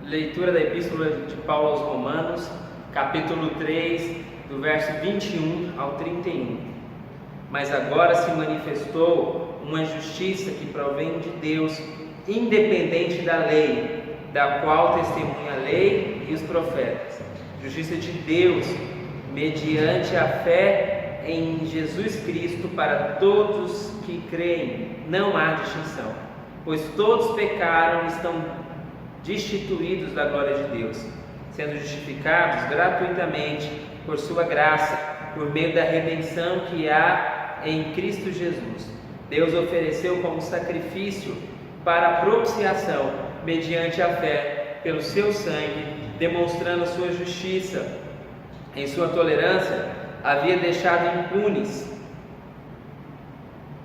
Leitura da Epístola de Paulo aos Romanos, capítulo 3, do verso 21 ao 31. Mas agora se manifestou uma justiça que provém de Deus, independente da lei, da qual testemunha a lei e os profetas. Justiça de Deus, mediante a fé em Jesus Cristo para todos que creem, não há distinção, pois todos pecaram e estão destituídos da glória de Deus, sendo justificados gratuitamente por sua graça, por meio da redenção que há em Cristo Jesus. Deus ofereceu como sacrifício para a propiciação, mediante a fé, pelo seu sangue, demonstrando sua justiça. Em sua tolerância, havia deixado impunes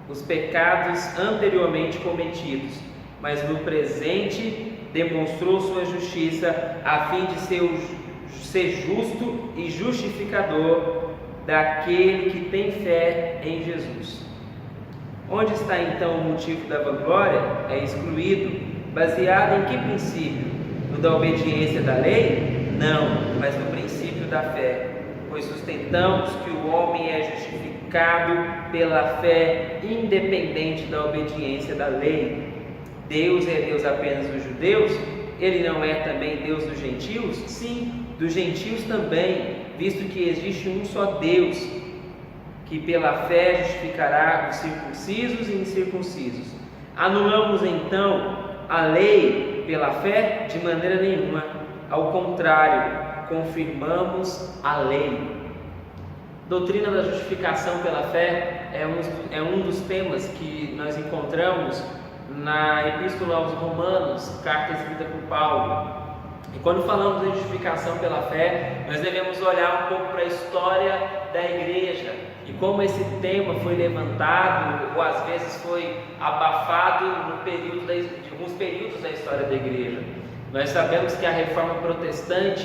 os pecados anteriormente cometidos, mas no presente demonstrou sua justiça, a fim de ser justo e justificador daquele que tem fé em Jesus. Onde está então o motivo da vanglória? É excluído. Baseado em que princípio? No da obediência da lei? Não, mas no princípio da fé. Pois sustentamos que o homem é justificado pela fé, independente da obediência da lei. Deus é Deus apenas dos judeus? Ele não é também Deus dos gentios? Sim, dos gentios também, visto que existe um só Deus, que pela fé justificará os circuncisos e incircuncisos. Anulamos então a lei pela fé? De maneira nenhuma. Ao contrário, confirmamos a lei. Doutrina da justificação pela fé é um dos temas que nós encontramos na Epístola aos Romanos, carta escrita por Paulo. E quando falamos de justificação pela fé, nós devemos olhar um pouco para a história da igreja e como esse tema foi levantado ou às vezes foi abafado de alguns períodos da história da igreja. Nós sabemos que a reforma protestante,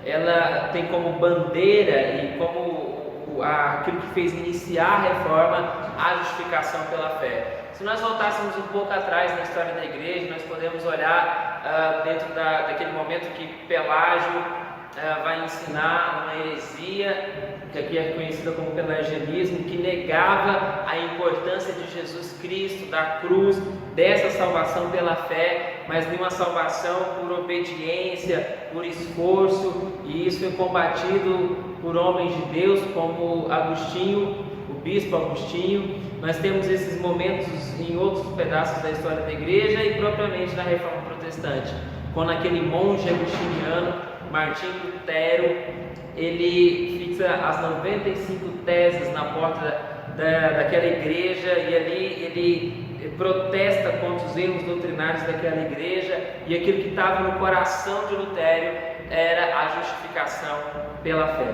ela tem como bandeira e como aquilo que fez iniciar a reforma, a justificação pela fé. Se nós voltássemos um pouco atrás na história da igreja, nós podemos olhar dentro daquele momento que Pelágio vai ensinar uma heresia, que aqui é conhecida como pelagianismo, que negava a importância de Jesus Cristo, da cruz, dessa salvação pela fé, mas de uma salvação por obediência, por esforço, e isso foi combatido por homens de Deus como Agostinho, o bispo Agostinho. Nós temos esses momentos em outros pedaços da história da igreja e propriamente na reforma protestante, quando aquele monge agostiniano, Martim Lutero, ele fixa as 95 teses na porta daquela igreja e ali ele protesta contra os erros doutrinários daquela igreja, e aquilo que estava no coração de Lutero era a justificação pela fé.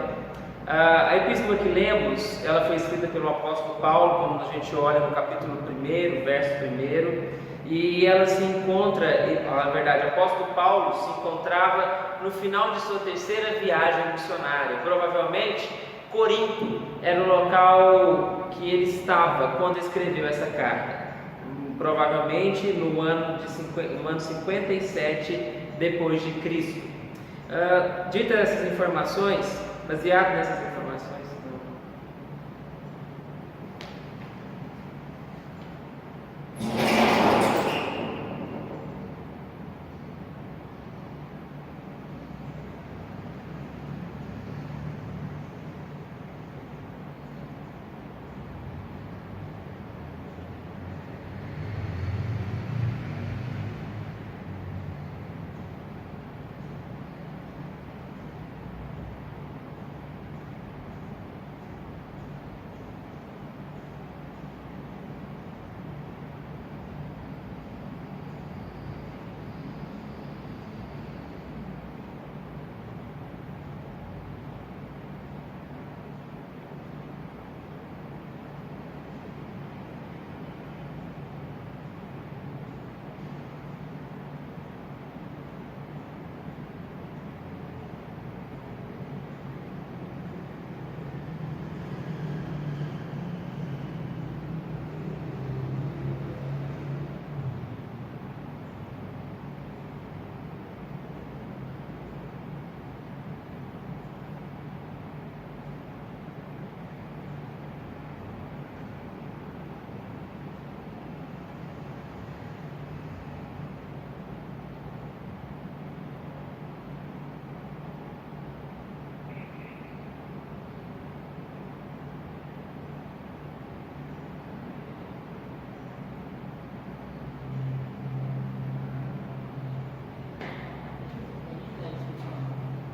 A epístola que lemos, ela foi escrita pelo apóstolo Paulo, como a gente olha no capítulo 1, verso 1, e ela se encontra, na verdade, o apóstolo Paulo se encontrava no final de sua terceira viagem missionária. Provavelmente Corinto era o local que ele estava quando escreveu essa carta, provavelmente no ano 57 depois de Cristo. Ditas essas informações, baseado nessas informações,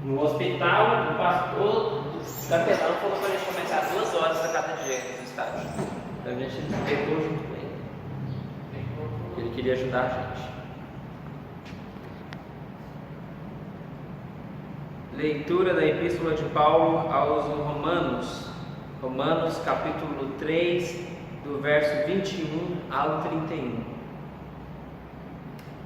No hospital, o pastor, o capelão falou para a gente começar 2 horas a cada dia no estágio. Então a gente pegou junto com ele. Ele queria ajudar a gente. Leitura da Epístola de Paulo aos Romanos. Romanos capítulo 3, do verso 21 ao 31.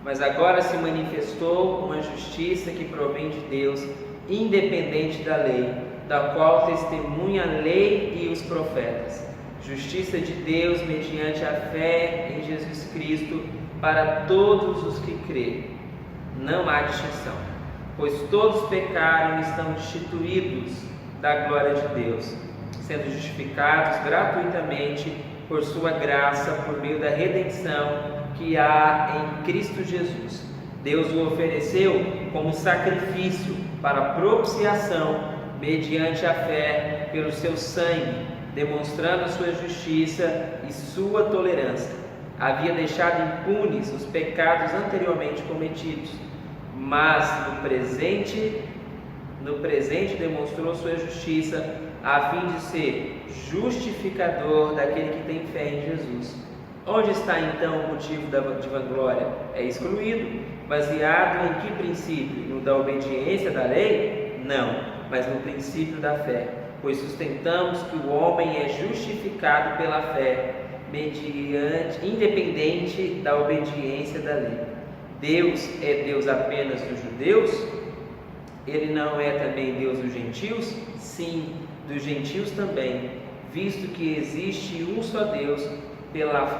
Mas agora se manifestou uma justiça que provém de Deus, independente da lei, da qual testemunha a lei e os profetas. Justiça de Deus mediante a fé em Jesus Cristo para todos os que creem. Não há distinção, pois todos pecaram e estão destituídos da glória de Deus, sendo justificados gratuitamente por sua graça, por meio da redenção que há em Cristo Jesus. Deus o ofereceu como sacrifício para propiciação mediante a fé pelo seu sangue, demonstrando sua justiça e sua tolerância. Havia deixado impunes os pecados anteriormente cometidos, mas no presente demonstrou sua justiça a fim de ser justificador daquele que tem fé em Jesus. Onde está então o motivo de vanglória? É excluído. Baseado em que princípio? No da obediência da lei? Não, mas no princípio da fé. Pois sustentamos que o homem é justificado pela fé, independente da obediência da lei. Deus é Deus apenas dos judeus? Ele não é também Deus dos gentios? Sim, dos gentios também, visto que existe um só Deus,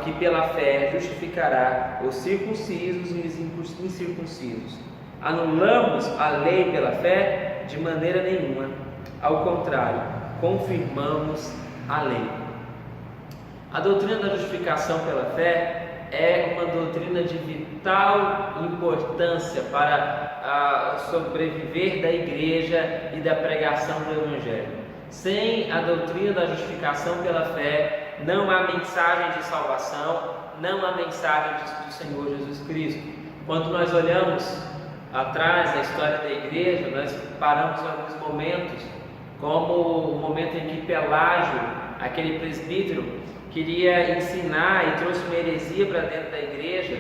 que pela fé justificará os circuncisos e os incircuncisos. Anulamos a lei pela fé? De maneira nenhuma. Ao contrário, confirmamos a lei. A doutrina da justificação pela fé é uma doutrina de vital importância para sobreviver da igreja e da pregação do Evangelho. Sem a doutrina da justificação pela fé, não há mensagem de salvação, não há mensagem do Senhor Jesus Cristo. Quando nós olhamos atrás da história da igreja, nós paramos em alguns momentos, como o momento em que Pelágio, aquele presbítero, queria ensinar e trouxe uma heresia para dentro da igreja,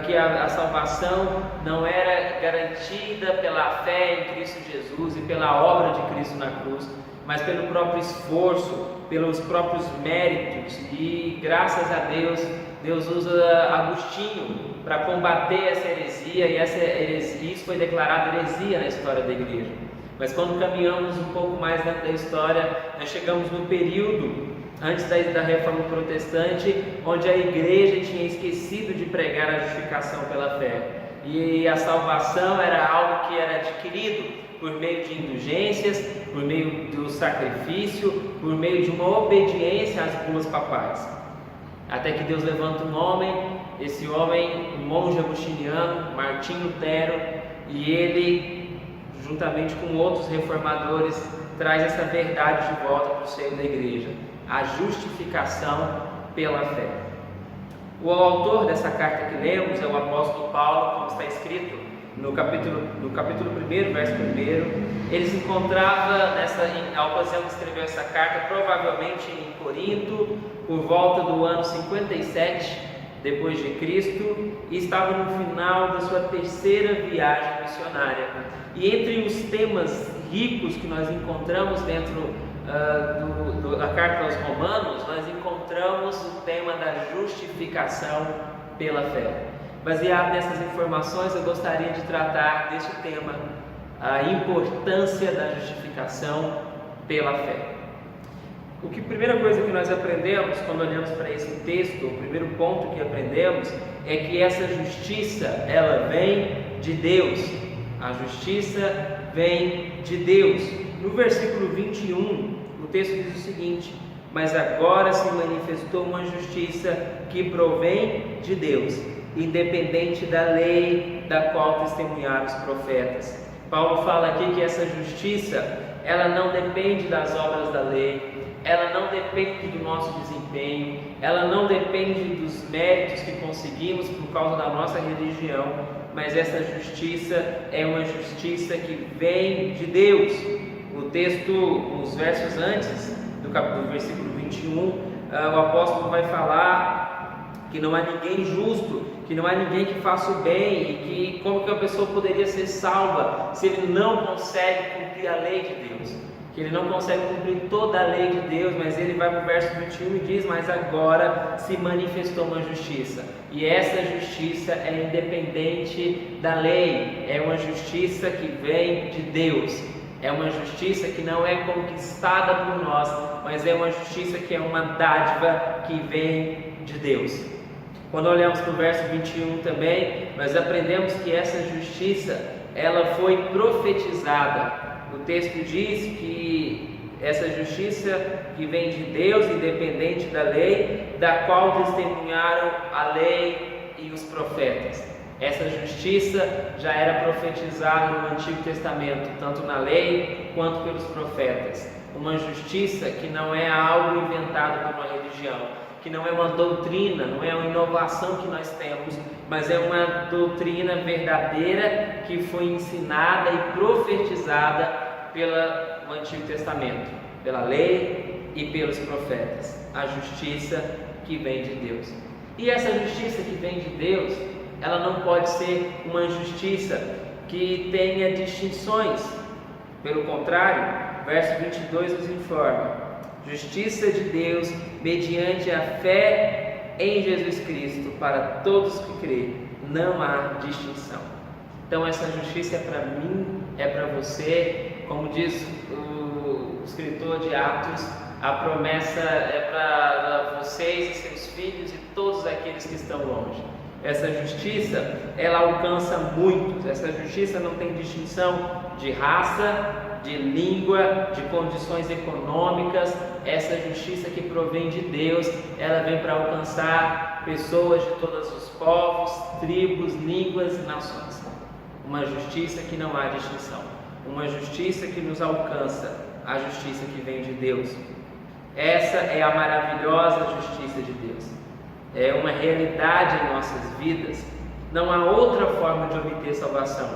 que a salvação não era garantida pela fé em Cristo Jesus e pela obra de Cristo na cruz, mas pelo próprio esforço, pelos próprios méritos. E graças a Deus, Deus usa Agostinho para combater essa heresia, e isso foi declarado heresia na história da igreja. Mas quando caminhamos um pouco mais dentro da história, nós chegamos no período antes da Reforma Protestante, onde a igreja tinha esquecido de pregar a justificação pela fé, e a salvação era algo que era adquirido por meio de indulgências, por meio do sacrifício, por meio de uma obediência às bulas papais. Até que Deus levanta um homem, esse homem, um monge agostiniano, Martinho Lutero, e ele, juntamente com outros reformadores, traz essa verdade de volta para o seio da igreja, a justificação pela fé. O autor dessa carta que lemos é o apóstolo Paulo, como está escrito no capítulo 1, verso 1. Ele se encontrava a ocasião que escreveu essa carta, provavelmente em Corinto, por volta do ano 57 depois de Cristo, e estava no final da sua 3ª viagem missionária. E entre os temas ricos que nós encontramos dentro da carta aos Romanos, nós encontramos o tema da justificação pela fé. Baseado nessas informações, eu gostaria de tratar deste tema, a importância da justificação pela fé. A primeira coisa que nós aprendemos quando olhamos para esse texto, o primeiro ponto que aprendemos é que essa justiça, ela vem de Deus. A justiça vem de Deus. No versículo 21, o texto diz o seguinte: mas agora se manifestou uma justiça que provém de Deus, independente da lei da qual testemunharam os profetas. Paulo fala aqui que essa justiça, ela não depende das obras da lei, ela não depende do nosso desempenho, ela não depende dos méritos que conseguimos por causa da nossa religião, mas essa justiça é uma justiça que vem de Deus. O texto, uns versos antes do versículo 21, o apóstolo vai falar que não há ninguém justo, que não há ninguém que faça o bem, e que como que a pessoa poderia ser salva se ele não consegue cumprir a lei de Deus, que ele não consegue cumprir toda a lei de Deus. Mas ele vai para o verso 21 e diz: mas agora se manifestou uma justiça, e essa justiça é independente da lei, é uma justiça que vem de Deus, é uma justiça que não é conquistada por nós, mas é uma justiça que é uma dádiva que vem de Deus. Quando olhamos para o verso 21 também, nós aprendemos que essa justiça, ela foi profetizada. O texto diz que essa justiça que vem de Deus, independente da lei, da qual testemunharam a lei e os profetas. Essa justiça já era profetizada no Antigo Testamento, tanto na lei quanto pelos profetas. Uma justiça que não é algo inventado por uma religião, que não é uma doutrina, não é uma inovação que nós temos, mas é uma doutrina verdadeira que foi ensinada e profetizada pelo Antigo Testamento, pela lei e pelos profetas. A justiça que vem de Deus. E essa justiça que vem de Deus, ela não pode ser uma justiça que tenha distinções. Pelo contrário, verso 22 nos informa: justiça de Deus mediante a fé em Jesus Cristo para todos que crêem, não há distinção. Então essa justiça é para mim, é para você. Como diz o escritor de Atos, a promessa é para vocês e seus filhos e todos aqueles que estão longe. Essa justiça, ela alcança muitos. Essa justiça não tem distinção de raça, de língua, de condições econômicas. Essa justiça que provém de Deus, ela vem para alcançar pessoas de todos os povos, tribos, línguas e nações. Uma justiça que não há distinção, uma justiça que nos alcança, a justiça que vem de Deus. Essa é a maravilhosa justiça de Deus. É uma realidade em nossas vidas. Não há outra forma de obter salvação.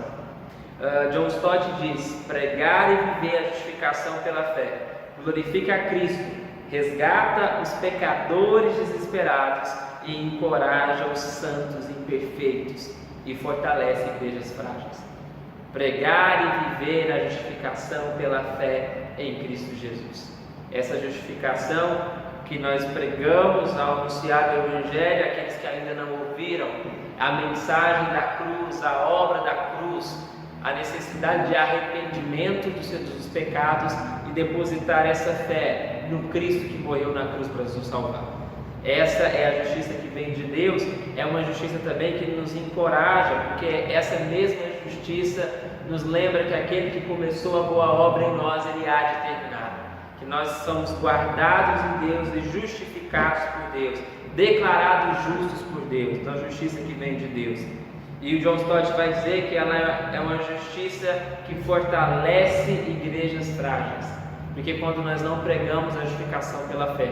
John Stott diz: pregar e viver a justificação pela fé glorifica a Cristo, resgata os pecadores desesperados e encoraja os santos imperfeitos e fortalece igrejas frágeis. Pregar e viver a justificação pela fé em Cristo Jesus. Essa justificação que nós pregamos ao anunciar o Evangelho àqueles que ainda não ouviram, a mensagem da cruz, a obra da cruz, a necessidade de arrependimento dos pecados e depositar essa fé no Cristo que morreu na cruz para nos salvar. Essa é a justiça que vem de Deus. É uma justiça também que nos encoraja, porque essa mesma justiça nos lembra que aquele que começou a boa obra em nós, ele há de terminar. Que nós somos guardados em Deus e justificados por Deus, declarados justos por Deus. Então a justiça que vem de Deus. E o John Stott vai dizer que ela é uma justiça que fortalece igrejas frágeis, porque quando nós não pregamos a justificação pela fé,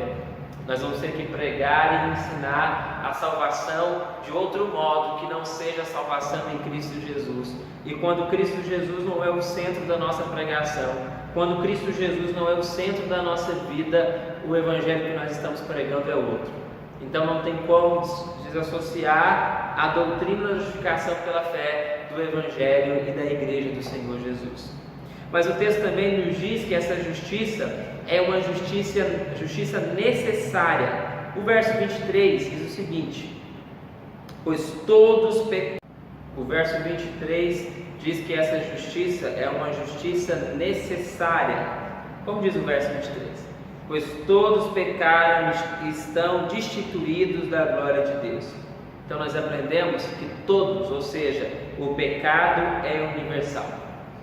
nós vamos ter que pregar e ensinar a salvação de outro modo que não seja a salvação em Cristo Jesus. E quando Cristo Jesus não é o centro da nossa pregação, quando Cristo Jesus não é o centro da nossa vida, o evangelho que nós estamos pregando é outro. Então não tem como desassociar a doutrina da justificação pela fé do evangelho e da igreja do Senhor Jesus. Mas o texto também nos diz que essa justiça é uma justiça necessária. O verso 23 diz o seguinte: pois todos pecaram. O verso 23 diz que essa justiça é uma justiça necessária. Como diz o verso 23? Pois todos pecaram e estão destituídos da glória de Deus. Então nós aprendemos que todos, ou seja, o pecado é universal.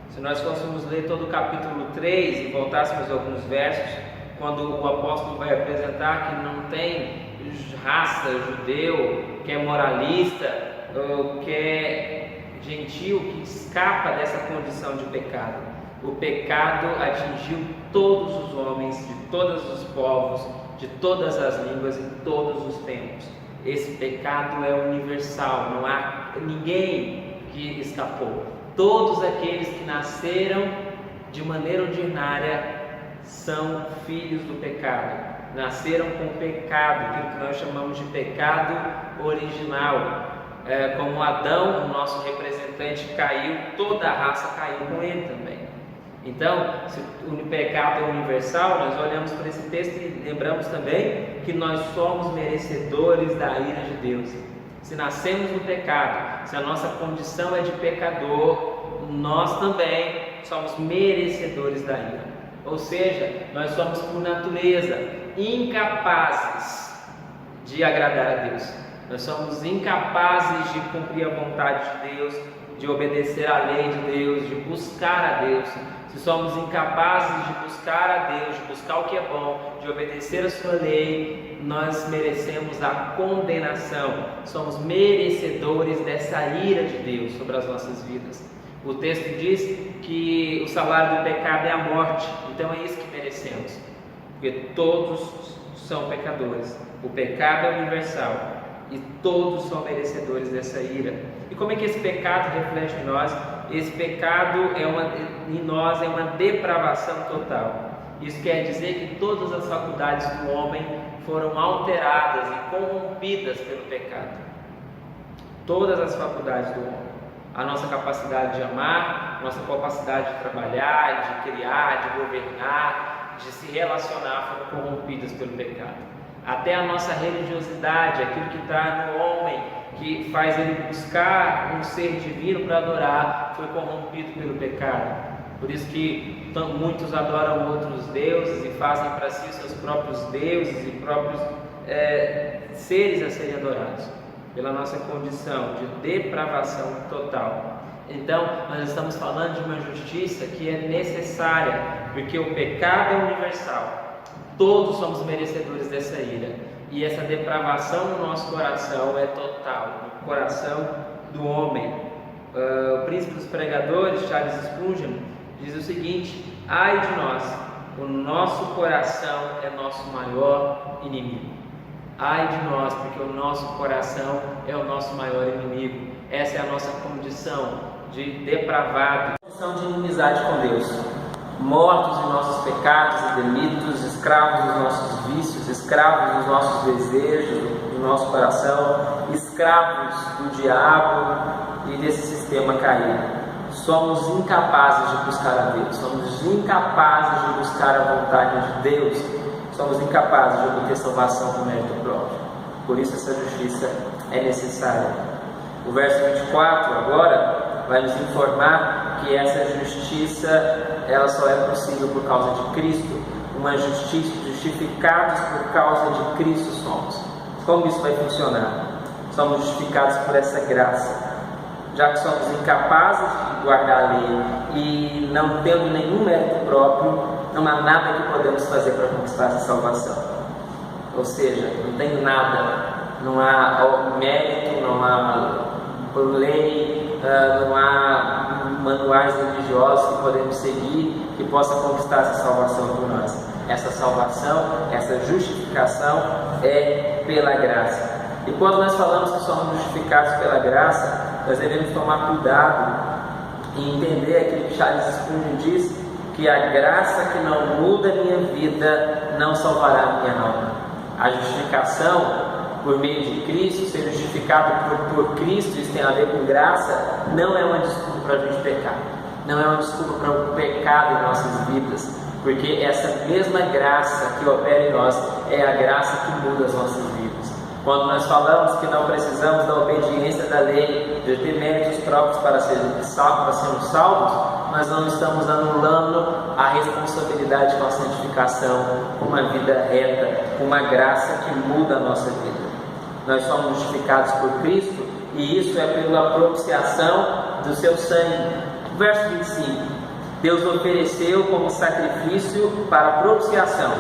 Se nós fôssemos ler todo o capítulo 3 e voltássemos a alguns versos, quando o apóstolo vai apresentar que não tem raça, judeu, que é moralista, ou que é gentil, que escapa dessa condição de pecado. O pecado atingiu todos os homens, de todos os povos, de todas as línguas e todos os tempos. Esse pecado é universal, não há ninguém que escapou. Todos aqueles que nasceram de maneira ordinária são filhos do pecado. Nasceram com pecado, aquilo que nós chamamos de pecado original. Como Adão, o nosso representante, caiu, toda a raça caiu com ele também. Então, se o pecado é universal, nós olhamos para esse texto e lembramos também que nós somos merecedores da ira de Deus. Se nascemos no pecado, se a nossa condição é de pecador, nós também somos merecedores da ira. Ou seja, nós somos por natureza incapazes de agradar a Deus. Nós somos incapazes de cumprir a vontade de Deus, de obedecer à lei de Deus, de buscar a Deus. Se somos incapazes de buscar a Deus, de buscar o que é bom, de obedecer a sua lei, nós merecemos a condenação. Somos merecedores dessa ira de Deus sobre as nossas vidas. O texto diz que o salário do pecado é a morte, então é isso que merecemos, porque todos são pecadores. O pecado é universal e todos são merecedores dessa ira. E como é que esse pecado reflete em nós? Esse pecado em nós é uma depravação total. Isso quer dizer que todas as faculdades do homem foram alteradas e corrompidas pelo pecado. Todas as faculdades do homem. A nossa capacidade de amar, a nossa capacidade de trabalhar, de criar, de governar, de se relacionar foram corrompidas pelo pecado. Até a nossa religiosidade, aquilo que está no homem, que faz ele buscar um ser divino para adorar, foi corrompido pelo pecado. Por isso que muitos adoram outros deuses e fazem para si os seus próprios deuses e próprios seres a serem adorados, pela nossa condição de depravação total. Então, nós estamos falando de uma justiça que é necessária, porque o pecado é universal. Todos somos merecedores dessa ira. E essa depravação no nosso coração é total, no coração do homem. O príncipe dos pregadores, Charles Spurgeon, diz o seguinte: ai de nós, o nosso coração é nosso maior inimigo. Ai de nós, porque o nosso coração é o nosso maior inimigo. Essa é a nossa condição de depravado, condição de inimizade com Deus. Mortos em nossos pecados e delitos, escravos dos nossos vícios, escravos dos nossos desejos, do nosso coração, escravos do diabo e desse sistema caído. Somos incapazes de buscar a Deus, somos incapazes de buscar a vontade de Deus, somos incapazes de obter salvação por mérito próprio. Por isso essa justiça é necessária. O verso 24 agora vai nos informar que essa justiça ela só é possível por causa de Cristo. Uma justiça, justificados por causa de Cristo somos. Como isso vai funcionar? Somos justificados por essa graça. Já que somos incapazes de guardar a lei e não tendo nenhum mérito próprio, não há nada que podemos fazer para conquistar essa salvação. Ou seja, não tem nada, não há mérito, não há lei, não há manuais religiosos que podemos seguir que possa conquistar essa salvação por nós. Essa salvação, essa justificação é pela graça. E quando nós falamos que somos justificados pela graça, nós devemos tomar cuidado e entender aquilo que Charles Spurgeon diz, que a graça que não muda a minha vida não salvará a minha alma. A justificação por meio de Cristo, ser justificado por Cristo, isso tem a ver com graça, não é uma desculpa para a gente pecar, não é uma desculpa para o pecado em nossas vidas, porque essa mesma graça que opera em nós é a graça que muda as nossas vidas. Quando nós falamos que não precisamos da obediência da lei, de ter méritos próprios para sermos salvos, nós não estamos anulando a responsabilidade com a santificação, com uma vida reta, com uma graça que muda a nossa vida. Nós somos justificados por Cristo e isso é pela propiciação do seu sangue. Verso 25: Deus ofereceu como sacrifício para propiciação,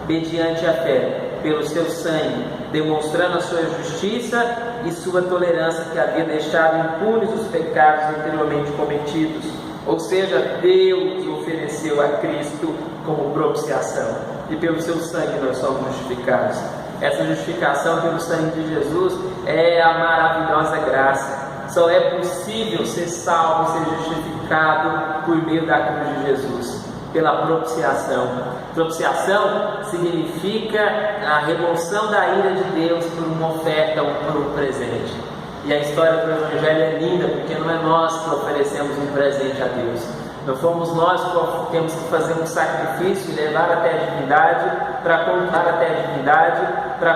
mediante a fé, pelo seu sangue, demonstrando a sua justiça e sua tolerância, que havia deixado impunes os pecados anteriormente cometidos. Ou seja, Deus ofereceu a Cristo como propiciação, e pelo seu sangue nós somos justificados. Essa justificação pelo sangue de Jesus é a maravilhosa graça. Só é possível ser salvo, ser justificado por meio da cruz de Jesus, pela propiciação. Propiciação significa a remoção da ira de Deus por uma oferta ou por um presente. E a história do Evangelho é linda, porque não é nós que oferecemos um presente a Deus. Não fomos nós que temos que fazer um sacrifício e levar até a divindade para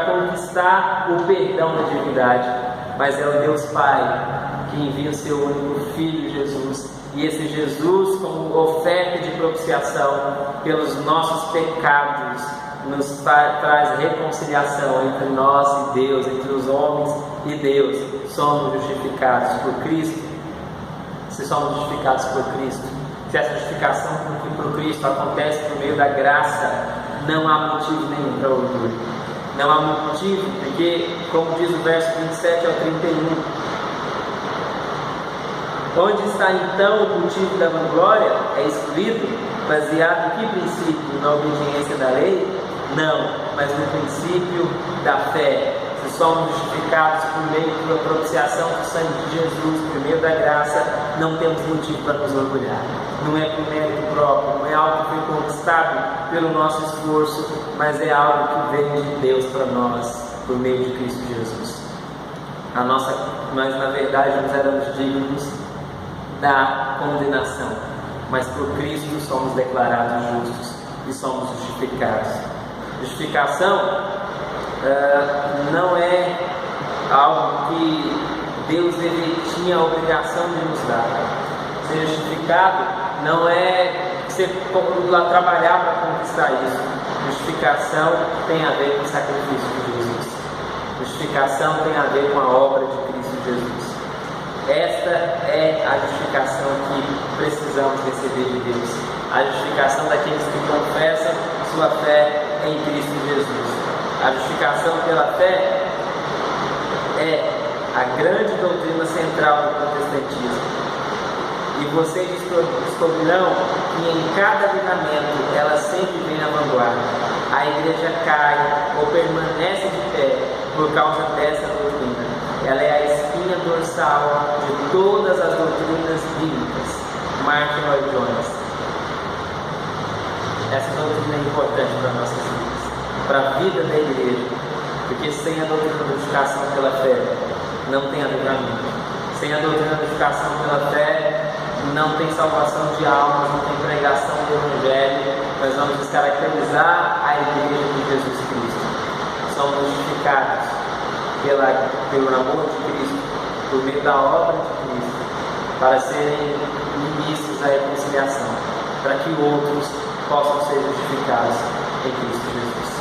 conquistar o perdão da divindade. Mas é o Deus Pai que envia o seu único Filho, Jesus. E esse Jesus, como oferta de propiciação pelos nossos pecados, nos traz reconciliação entre nós e Deus, entre os homens e Deus. Somos justificados por Cristo. Se somos justificados por Cristo, se essa justificação por Cristo acontece por meio da graça, não há motivo nenhum para orgulho. Não há motivo, porque, como diz o verso 27 ao 31, onde está então o motivo da vanglória? É excluído, baseado em que princípio? Na obediência da lei? Não, mas no princípio da fé. Se somos justificados por meio da propiciação do sangue de Jesus, por meio da graça, não temos motivo para nos orgulhar. Não é por mérito próprio, não é algo que foi conquistado pelo nosso esforço, mas é algo que vem de Deus para nós, por meio de Cristo Jesus. Nós, na verdade, nos éramos dignos da condenação, mas por Cristo somos declarados justos e somos justificados. Justificação não é algo que Deus tinha a obrigação de nos dar. Ser justificado não é você lá trabalhar para conquistar isso. Justificação tem a ver com o sacrifício de Jesus. Justificação tem a ver com a obra de Cristo Jesus. Esta é a justificação que precisamos receber de Deus. A justificação daqueles que confessam sua fé em Cristo Jesus. A justificação pela fé é a grande doutrina central do protestantismo. E vocês descobrirão que em cada avivamento ela sempre vem à vanguarda. A igreja cai ou permanece de pé por causa dessa doutrina. Ela é a espinha dorsal de todas as doutrinas bíblicas. Martin Lloyd Jones. Essa doutrina é importante para nossas vidas, para a vida da igreja, porque sem a doutrina da justificação pela fé não tem avivamento. Sem a doutrina da justificação pela fé não tem salvação de almas, não tem pregação do Evangelho. Nós vamos descaracterizar a igreja de Jesus Cristo. Somos justificados pelo amor de Cristo, por meio da obra de Cristo, para serem ministros da reconciliação, para que outros possam ser justificados em Cristo Jesus.